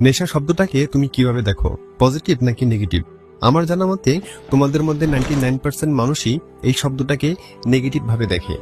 নেশা শব্দটাকে তুমি কিভাবে দেখো, পজিটিভ নাকি নেগেটিভ? আমার জানা মতে তোমাদের মধ্যে 99% মানুষই এই শব্দটাকে নেগেটিভ ভাবে দেখে।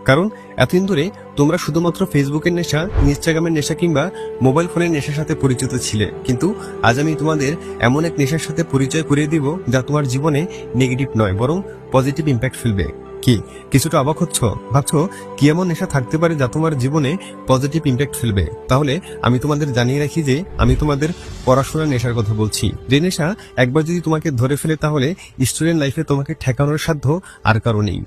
কারণ এতদিন ধরে তোমরা শুধুমাত্র ফেসবুকের নেশা, ইনস্টাগ্রামের নেশা কিংবা মোবাইল ফোনের নেশার সাথে পরিচিত ছিলে, কিন্তু আজ আমি তোমাদের এমন এক নেশার সাথে পরিচয় করিয়ে দিব যা তোমার জীবনে নেগেটিভ নয় বরং পজিটিভ ইম্প্যাক্ট ফেলবে। কি কিছুটা অবাক হচ্ছ? ভাবছো কি এমন নেশা থাকতে পারে যা তোমার জীবনে পজিটিভ ইম্প্যাক্ট ফেলবে? তাহলে আমি তোমাদের জানিয়ে রাখি যে আমি তোমাদের পড়াশোনার নেশার কথা বলছি, যে নেশা একবার যদি তোমাকে ধরে ফেলে তাহলে স্টুডেন্ট লাইফে তোমাকে ঠেকানোর সাধ্য আর কারো নেই।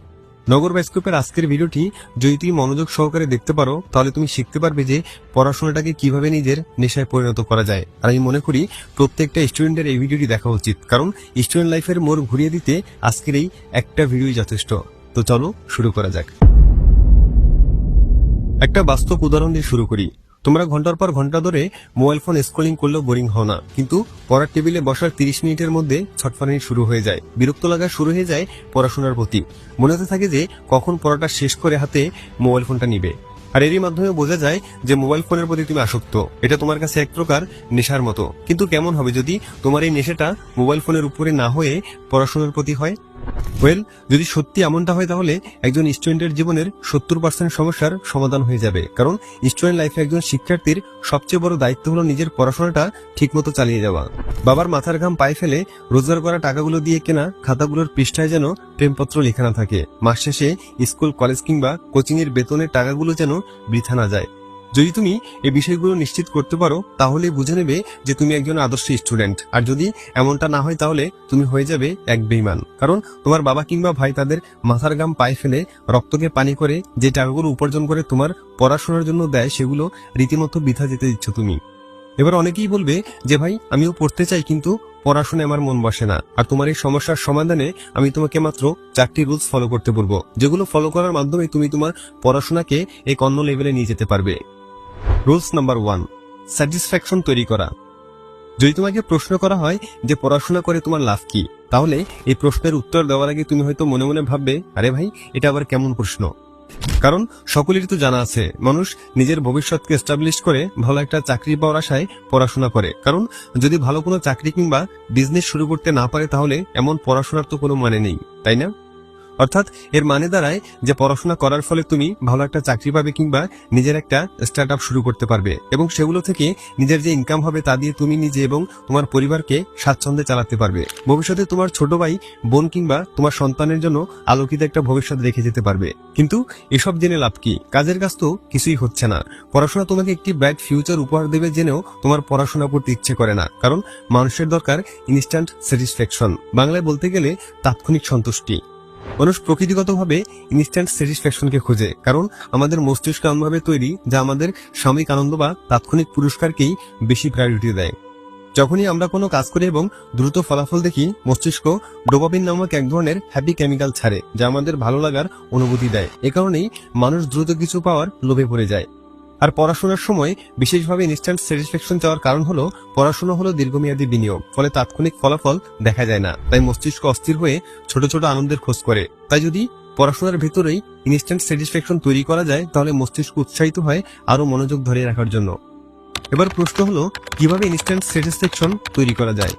নগর বায়োস্কোপের আজকের ভিডিওটি যদি তুমি মনোযোগ সহকারে দেখতে পারো তাহলে তুমি শিখতে পারবে যে পড়াশোনাটাকে কিভাবে নিজের নেশায় পরিণত করা যায়। আর আমি মনে করি প্রত্যেকটা স্টুডেন্টের এই ভিডিওটি দেখা উচিত, কারণ স্টুডেন্ট লাইফের মোড় ঘুরিয়ে দিতে আজকের এই একটা ভিডিওই যথেষ্ট। তো চলো শুরু করা যাক। একটা বাস্তব উদাহরণ দিয়ে শুরু করি। তোমরা ঘন্টার পর ঘন্টা ধরে মোবাইল ফোন স্ক্রলিং করলেও বোরিং হও না, কিন্তু পড়ার টেবিলে বসার 30 মিনিটের মধ্যে ছটফটানি শুরু হয়ে যায়, বিরক্ত লাগা শুরু হয়ে যায় পড়াশোনার প্রতি। মনে হতে থাকে যে কখন পড়াটা শেষ করে হাতে মোবাইল ফোনটা নিবে। আর এরই মাধ্যমে বোঝা যায় যে মোবাইল ফোনের প্রতি তুমি আসক্ত। এটা তোমার কাছে এক প্রকার নেশার মতো। কিন্তু কেমন হবে যদি তোমার এই নেশাটা মোবাইল ফোনের উপরে না হয়ে পড়াশোনার প্রতি হয়? যদি সত্যি এমনটা হয় তাহলে একজন স্টুডেন্টের জীবনের 70% সমস্যার সমাধান হয়ে যাবে। কারণ স্টুডেন্ট লাইফে একজন শিক্ষার্থীর সবচেয়ে বড় দায়িত্ব হলো নিজের পড়াশোনাটা ঠিকমতো চালিয়ে যাওয়া। বাবার মাথার ঘাম পায়ে ফেলে রোজগার করা টাকাগুলো দিয়ে কেনা খাতাগুলোর পৃষ্ঠায় যেন প্রেমপত্র লেখা না থাকে। মাস শেষে স্কুল, কলেজ কিংবা কোচিং এর বেতনের টাকাগুলো যেন বৃথা না যায়। যদি তুমি এই বিষয়গুলো নিশ্চিত করতে পারো তাহলে বুঝে নেবে যে তুমি একজন আদর্শ স্টুডেন্ট। আর যদি এমনটা না হয় তাহলে তুমি হয়ে যাবে এক বেঈমান। কারণ তোমার বাবা কিংবা ভাই তাদের মাথার ঘাম পায়ে ফেলে রক্তকে পানি করে যে টাকাগুলো উপার্জন করে তোমার পড়াশোনার জন্য দেয় সেগুলো রীতিমতো বৃথা যেতে দিচ্ছ তুমি। এবার অনেকেই বলবে যে ভাই আমিও পড়তে চাই কিন্তু পড়াশোনায় আমার মন বসে না। আর তোমার এই সমস্যার সমাধানে আমি তোমাকে মাত্র 4টি রুলস ফলো করতে বলবো, যেগুলো ফলো করার মাধ্যমে তুমি তোমার পড়াশোনাকে এক অন্য লেভেলে নিয়ে যেতে পারবে। রুলস নাম্বার 1, স্যাটিসফ্যাকশন তৈরি করা। যদি তোমাকে প্রশ্ন করা হয় যে পড়াশোনা করে তোমার লাভ কি, তাহলে এই প্রশ্নের উত্তর দেওয়ার আগে তুমি হয়তো মনে মনে ভাববে, আরে ভাই এটা আবার কেমন প্রশ্ন? কারণ সকলেরই তো জানা আছে মানুষ নিজের ভবিষ্যৎকে এস্টাবলিশ করে ভালো একটা চাকরি পাওয়ার আশায় পড়াশোনা করে। কারণ যদি ভালো কোনো চাকরি কিংবা বিজনেস শুরু করতে না পারে তাহলে এমন পড়াশোনার তো কোনো মানে নেই, তাই না? অর্থাৎ এর মানে দাঁড়ায় যে পড়াশোনা করার ফলে তুমি ভালো একটা চাকরি পাবে কিংবা নিজের একটা স্টার্ট আপ শুরু করতে পারবে, এবং সেগুলো থেকে নিজের যে ইনকাম হবে তা দিয়ে তুমি নিজে এবং তোমার পরিবারকে স্বাচ্ছন্দ্যে চালাতে পারবে। ভবিষ্যতে তোমার ছোট ভাই, বোন কিংবা তোমার সন্তানের জন্য আলোকিত একটা ভবিষ্যৎ রেখে যেতে পারবে। কিন্তু এসব জেনে লাভ কি? কাজের কাজ তো কিছুই হচ্ছে না। পড়াশোনা তোমাকে একটি ব্রাইট ফিউচার উপহার দেবে জেনেও তোমার পড়াশোনা করতে ইচ্ছে করে না। কারণ মানুষের দরকার ইনস্ট্যান্ট স্যাটিসফ্যাকশন, বাংলায় বলতে গেলে তাৎক্ষণিক সন্তুষ্টি। মানুষ প্রকৃতিগতভাবে ইনস্ট্যান্ট স্যাটিসফ্যাকশনকে খোঁজে, কারণ আমাদের মস্তিষ্ক এমনভাবে তৈরি যা আমাদের সাময়িক আনন্দ বা তাৎক্ষণিক পুরস্কারকেই বেশি প্রায়োরিটি দেয়। যখনই আমরা কোনো কাজ করি এবং দ্রুত ফলাফল দেখি, মস্তিষ্ক ডোপামিন নামক এক ধরনের হ্যাপি কেমিক্যাল ছাড়ে যা আমাদের ভালো লাগার অনুভূতি দেয়। এ কারণেই মানুষ দ্রুত কিছু পাওয়ার লোভে পড়ে যায়। আর পড়াশোনার সময় বিশেষভাবে ইনস্ট্যান্ট স্যাটিসফ্যাকশন চাওয়ার কারণ হলো পড়াশোনা হলো দীর্ঘমেয়াদী বিনিয়োগ, ফলে তাৎক্ষণিক ফলাফল দেখা যায় না। তাই মস্তিষ্ক অস্থির হয়ে ছোট ছোট আনন্দের খোঁজ করে। তাই যদি পড়াশোনার ভেতরেই ইনস্ট্যান্ট স্যাটিসফ্যাকশন তৈরি করা যায় তাহলে মস্তিষ্ক উৎসাহিত হয় আরো মনোযোগ ধরে রাখার জন্য। এবার প্রশ্ন হলো কিভাবে ইনস্ট্যান্ট স্যাটিসফ্যাকশন তৈরি করা যায়।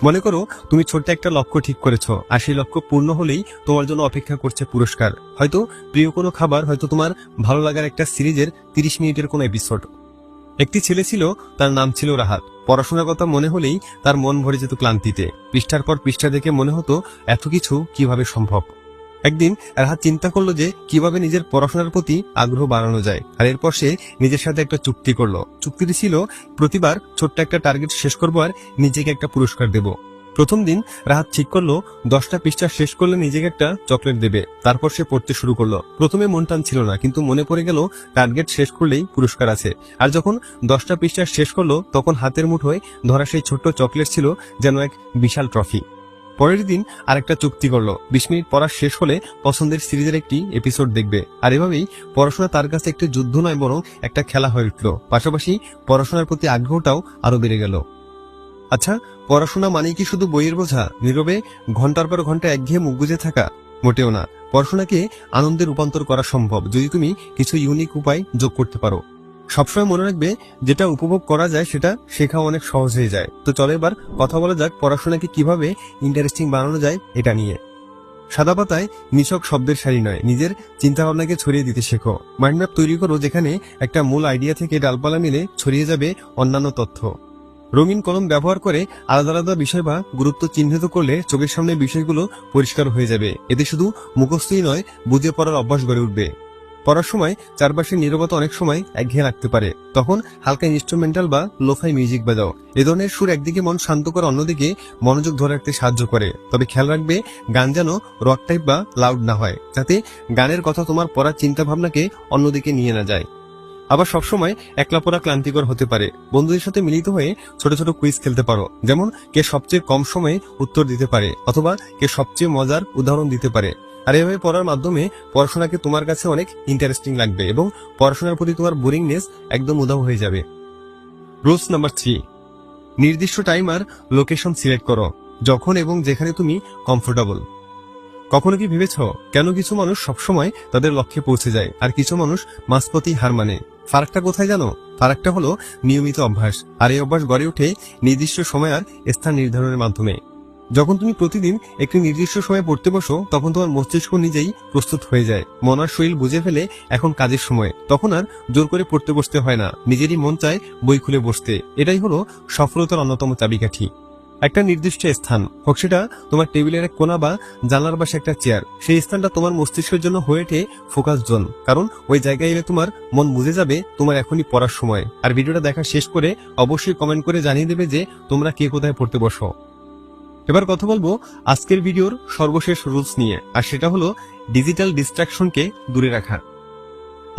মনে করো তুমি ছোট্ট একটা লক্ষ্য ঠিক করেছো, আর সেই লক্ষ্য পূর্ণ হলেই তোমার জন্য অপেক্ষা করছে পুরস্কার। হয়তো প্রিয় কোনো খাবার, হয়তো তোমার ভালো লাগার একটা সিরিজের 30 মিনিটের কোনো এপিসোড। একটি ছেলে ছিল, তার নাম ছিল রাহাত। পড়াশোনার কথা মনে হলেই তার মন ভরে যেত ক্লান্তিতে। পৃষ্ঠার পর পৃষ্ঠা দেখে মনে হতো এত কিছু কিভাবে সম্ভব। একদিন রাহাত চিন্তা করলো যে কিভাবে নিজের পড়াশোনার প্রতি আগ্রহ বাড়ানো যায়। আর এরপর সে নিজের সাথে একটা চুক্তি করলো। চুক্তিটি ছিল প্রতিবার ছোট্ট একটা টার্গেট শেষ করবো আর নিজেকে একটা পুরস্কার দেব। প্রথম দিন রাহাত ঠিক করলো 10টা পৃষ্ঠা শেষ করলে নিজেকে একটা চকলেট দেবে। তারপর সে পড়তে শুরু করলো। প্রথমে মন টান ছিল না, কিন্তু মনে পড়ে গেল টার্গেট শেষ করলেই পুরস্কার আছে। আর যখন 10টা পৃষ্ঠা শেষ করলো তখন হাতের মুঠোয় ধরা সেই ছোট্ট চকলেট ছিল যেন এক বিশাল ট্রফি। পরের দিন আরেকটা চুক্তি করলো, 20 মিনিট পড়া শেষ হলে পছন্দের সিরিজের একটি এপিসোড দেখবে। আর এভাবেই পড়াশোনা তার কাছে একটি যুদ্ধ নয় বরং একটা খেলা হয়ে উঠলো। পাশাপাশি পড়াশোনার প্রতি আগ্রহটাও আরো বেড়ে গেল। আচ্ছা, পড়াশোনা মানে কি শুধু বইয়ের বোঝা, নীরবে ঘন্টার পর ঘন্টা একঘেয়ে মুখ বুজে থাকা? মোটেও না। পড়াশোনাকে আনন্দে রূপান্তর করা সম্ভব যদি তুমি কিছু ইউনিক উপায় যোগ করতে পারো। সবসময় মনে রাখবে, যেটা উপভোগ করা যায় সেটা শেখা অনেক সহজ হয়ে যায়। তো চলো এবার কথা বলা যাক পড়াশোনাকে কিভাবে ইন্টারেস্টিং বানানো যায় এটা নিয়ে। সাদা পাতায় নিছক শব্দের সারি নয়, নিজের চিন্তা ভাবনাকে ছড়িয়ে দিতে শেখো। মাইন্ড ম্যাপ তৈরি করো যেখানে একটা মূল আইডিয়া থেকে ডালপালা মিলে ছড়িয়ে যাবে অন্যান্য তথ্য। রঙিন কলম ব্যবহার করে আলাদা আলাদা বিষয় বা গুরুত্ব চিহ্নিত করলে চোখের সামনে বিষয়গুলো পরিষ্কার হয়ে যাবে। এতে শুধু মুখস্থই নয়, বুঝে পড়ার অভ্যাস গড়ে উঠবে। পড়ার সময় চারপাশের নীরবতা অনেক সময় একঘেয়ে লাগতে পারে, তখন হালকা ইনস্ট্রুমেন্টাল বা লোফাই মিউজিক বাজাও। এ ধরনের সুর একদিকে মন শান্ত করে, অন্যদিকে মনোযোগ ধরে রাখতে সাহায্য করে। তবে খেয়াল রাখবে, গান যেন রক টাইপ বা লাউড না হয়, যাতে গানের কথা তোমার পড়ার চিন্তা ভাবনাকে অন্যদিকে নিয়ে না যায়। আবার সবসময় একলা পড়া ক্লান্তিকর হতে পারে। বন্ধুদের সাথে মিলিত হয়ে ছোট ছোট কুইজ খেলতে পারো, যেমন কে সবচেয়ে কম সময়ে উত্তর দিতে পারে অথবা কে সবচেয়ে মজার উদাহরণ দিতে পারে। আর এভাবে পড়ার মাধ্যমে পড়াশোনাকে তোমার কাছে অনেক ইন্টারেস্টিং লাগবে এবং পড়াশোনার প্রতি তোমার বোরিংনেস একদম উধাও হয়ে যাবে। রুলস নাম্বার 3, নির্দিষ্ট টাইম আর লোকেশন সিলেক্ট করো, যখন এবং যেখানে তুমি কমফোর্টেবল। কখনো কি ভেবেছ কেন কিছু মানুষ সবসময় তাদের লক্ষ্যে পৌঁছে যায় আর কিছু মানুষ মাঝপথেই হার মানে? ফারাকটা কোথায় জানো? ফারাকটা হলো নিয়মিত অভ্যাস, আর এই অভ্যাস গড়ে ওঠে নির্দিষ্ট সময় আর স্থান নির্ধারণের মাধ্যমে। যখন তুমি প্রতিদিন একটি নির্দিষ্ট সময় পড়তে বসো, তখন তোমার মস্তিষ্ক নিজেই প্রস্তুত হয়ে যায়। মন আর শরীর বুঝে ফেলে এখন কাজের সময়, তখন আর জোর করে পড়তে বসতে হয় না, নিজেরই মন চায় বই খুলে বসতে। এটাই হলো সফলতার অন্যতম চাবিকাঠি। একটা নির্দিষ্ট স্থান, হোক সেটা তোমার টেবিলের এক কোণা বা জানলার পাশে একটা চেয়ার, সেই স্থানটা তোমার মস্তিষ্কের জন্য হয়ে ওঠে ফোকাস জোন। কারণ ওই জায়গায় এলে তোমার মন বুঝে যাবে তোমার এখনই পড়ার সময়। আর ভিডিওটা দেখা শেষ করে অবশ্যই কমেন্ট করে জানিয়ে দেবে যে তোমরা কে কোথায় পড়তে বসো। এবার কথা বলবো আজকের ভিডিওর সর্বশেষ রুলস নিয়ে, আর সেটা হলো ডিজিটাল ডিস্ট্রাকশনকে দূরে রাখা।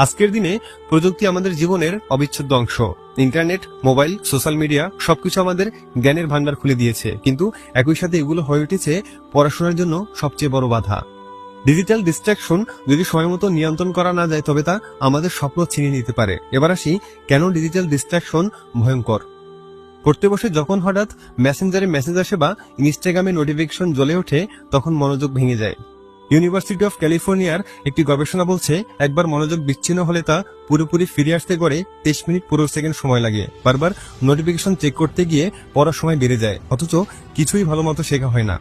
আজকের দিনে প্রযুক্তি আমাদের জীবনের অবিচ্ছেদ্য অংশ। ইন্টারনেট, মোবাইল, সোশ্যাল মিডিয়া সবকিছু আমাদের জ্ঞানের ভান্ডার খুলে দিয়েছে, কিন্তু একই সাথে এগুলো হয়ে উঠেছে পড়াশোনার জন্য সবচেয়ে বড় বাধা। ডিজিটাল ডিস্ট্রাকশন যদি সময় মতো নিয়ন্ত্রণ করা না যায়, তবে তা আমাদের স্বপ্ন ছিনিয়ে নিতে পারে। এবার আসি কেন ডিজিটাল ডিস্ট্রাকশন ভয়ঙ্কর। পড়তে বসে যখন হঠাৎ মেসেঞ্জারে মেসেজ আসে বা ইনস্টাগ্রামে নোটিফিকেশন জ্বলে ওঠে, তখন মনোযোগ ভেঙে যায়। ইউনিভার্সিটি অফ ক্যালিফোর্নিয়ার একটি গবেষণা বলছে, একবার মনোযোগ বিচ্ছিন্ন হলে তা পুরোপুরি ফিরে আসতে গড়ে 23 মিনিট 15 সেকেন্ড সময় লাগে। বারবার নোটিফিকেশন চেক করতে গিয়ে পড়ার সময় বেড়ে যায়, অথচ কিছুই ভালো মতো শেখা হয় না।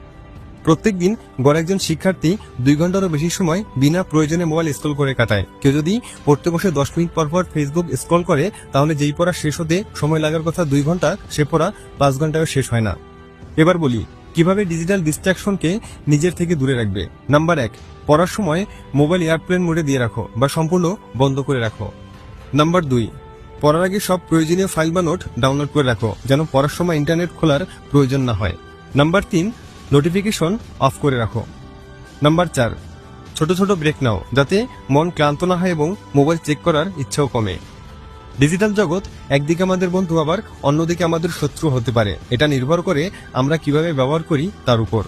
প্রত্যেকদিন গড়ে একজন শিক্ষার্থী 2 ঘন্টারও বেশি সময় বিনা প্রয়োজনে মোবাইল স্ক্রল করে কাটায়। কেউ যদি পড়তে বসে 10 মিনিট পর পর ফেসবুক স্ক্রল করে, তাহলে যেই পড়া শেষ হতে সময় লাগার কথা 2 ঘন্টা, সে পড়া 5 ঘন্টায় শেষ হয় না। এবার বলি কিভাবে ডিজিটাল ডিস্ট্রাকশনকে নিজের থেকে দূরে রাখবে। নাম্বার 1, পড়ার সময় মোবাইল এয়ারপ্লেন মোডে দিয়ে রাখো বা সম্পূর্ণ বন্ধ করে রাখো। নাম্বার 2, পড়ার আগে সব প্রয়োজনীয় ফাইল বা নোট ডাউনলোড করে রাখো, যেন পড়ার সময় ইন্টারনেট খোলার প্রয়োজন না হয়। নাম্বার 3, নোটিফিকেশন অফ করে রাখো। নাম্বার 4, ছোট ছোট ব্রেক নাও, যাতে মন ক্লান্ত না হয় এবং মোবাইল চেক করার ইচ্ছাও কমে। ডিজিটাল জগৎ একদিকে আমাদের বন্ধু, আবার অন্যদিকে আমাদের শত্রু হতে পারে। এটা নির্ভর করে আমরা কিভাবে ব্যবহার করি তার উপর।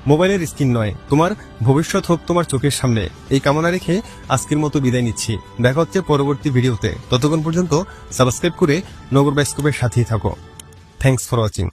মোবাইলের স্ক্রিন নয়, তোমার ভবিষ্যৎ হোক তোমার চোখের সামনে, এই কামনা রেখে আজকের মতো বিদায় নিচ্ছি। দেখা হচ্ছে পরবর্তী ভিডিওতে। ততক্ষণ পর্যন্ত সাবস্ক্রাইব করে নগর বায়োস্কোপের সাথেই থাকো। Thanks for watching.